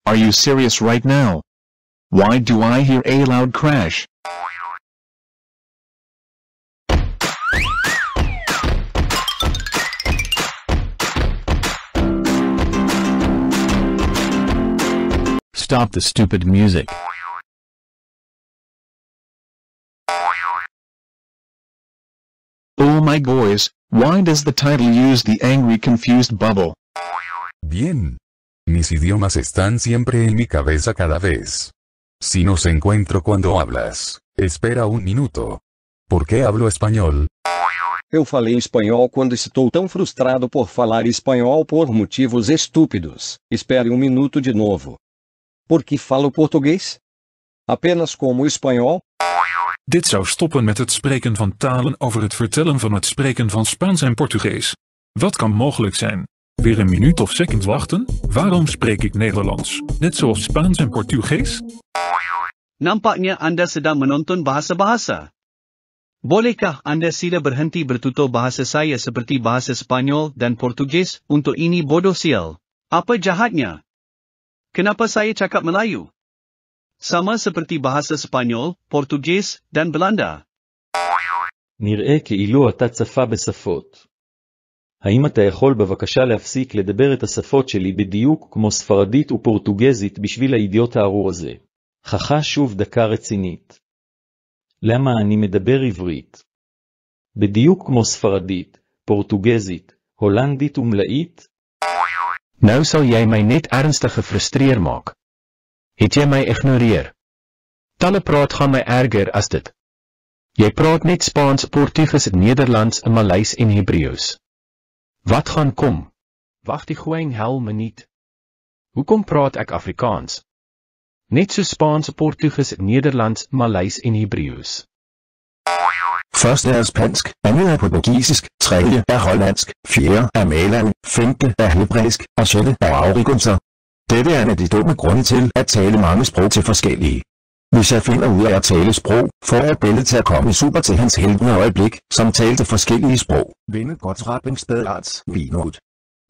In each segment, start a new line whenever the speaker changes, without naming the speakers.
Are you serious right now? Why do I hear a loud crash?
Stop the stupid music.
Oh my boys, why does the title use the angry confused bubble?
Bien. Mis idiomas están siempre en mi cabeza cada vez. Si no se encuentro cuando hablas, espera un minuto. ¿Por qué hablo español?
Eu falei espanhol quando estou tão frustrado por falar espanhol por motivos estúpidos. Espere um minuto de novo. Por que falo português? Apenas como espanhol?
Dit zou stoppen met het spreken van talen over het vertellen van het spreken van Spaans en Portugees. Wat kan mogelijk zijn? Weer een minuut of second wachten? Waarom spreek ik Nederlands, net zoals Spaans en Portugees?
Nampaknya Anda sedang menonton bahasa-bahasa. Bolehkah Anda sila berhenti bertutur bahasa saya seperti bahasa Spanyol dan Portugis untuk ini bodoh sial? Apa jahatnya? Kenapa saya cakap Melayu? Sama seperti bahasa Spanyol, Portugis, dan Belanda.
נראה כאילו אתה צפה בשפות. האם אתה יכול בבקשה להפסיק לדבר את השפות שלי בדיוק כמו ספרדית ופורטוגזית בשביל האידיוט הארור הזה? חכה שוב דקה רצינית. למה אני מדבר עברית? בדיוק כמו ספרדית, פורטוגזית, הולנדית ומלאית?
Nou sal jy my net ernstig gefrustreer maak. Het jy my ignoreer? Talle praat gaan my erger as dit. Jy praat net Spaans, Portugees, Nederlands, Maleis en Hebreeus. Wat gaan kom? Wag die goeie hel minuut. Hoekom praat ek Afrikaans? Net so Spaans, Portugees, Nederlands, Maleis en Hebreeus.
Første er spansk, andet er portugisisk, tredje er hollandsk, fjerde er malawi, femte er hebræisk, og sjette er aurigunser. Dette er en af de dumme grunde til at tale mange sprog til forskellige. Hvis jeg finder ud af at tale sprog, får jeg Belle til at komme super til hans helvende øjeblik, som talte forskellige sprog. Vinde godt rappingstedarts vinod.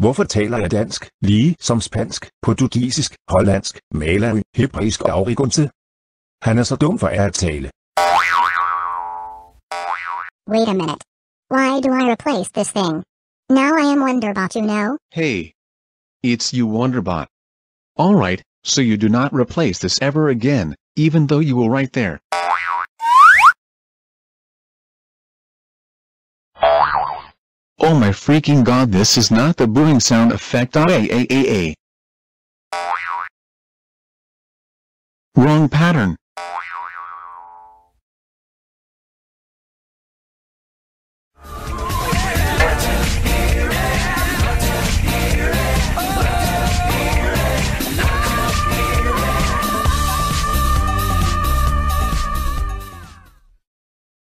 Hvorfor taler jeg dansk, lige som spansk, portugisisk, hollandsk, malawi, hebræisk og aurigunse? Han er så dum for at tale.
Wait a minute. Why do I replace this thing? Now I am Wonderbot, you know?
Hey. It's you, Wonderbot. Alright, so you do not replace this ever again, even though you were right there. Oh my freaking god, this is not the booing sound effect. Wrong pattern.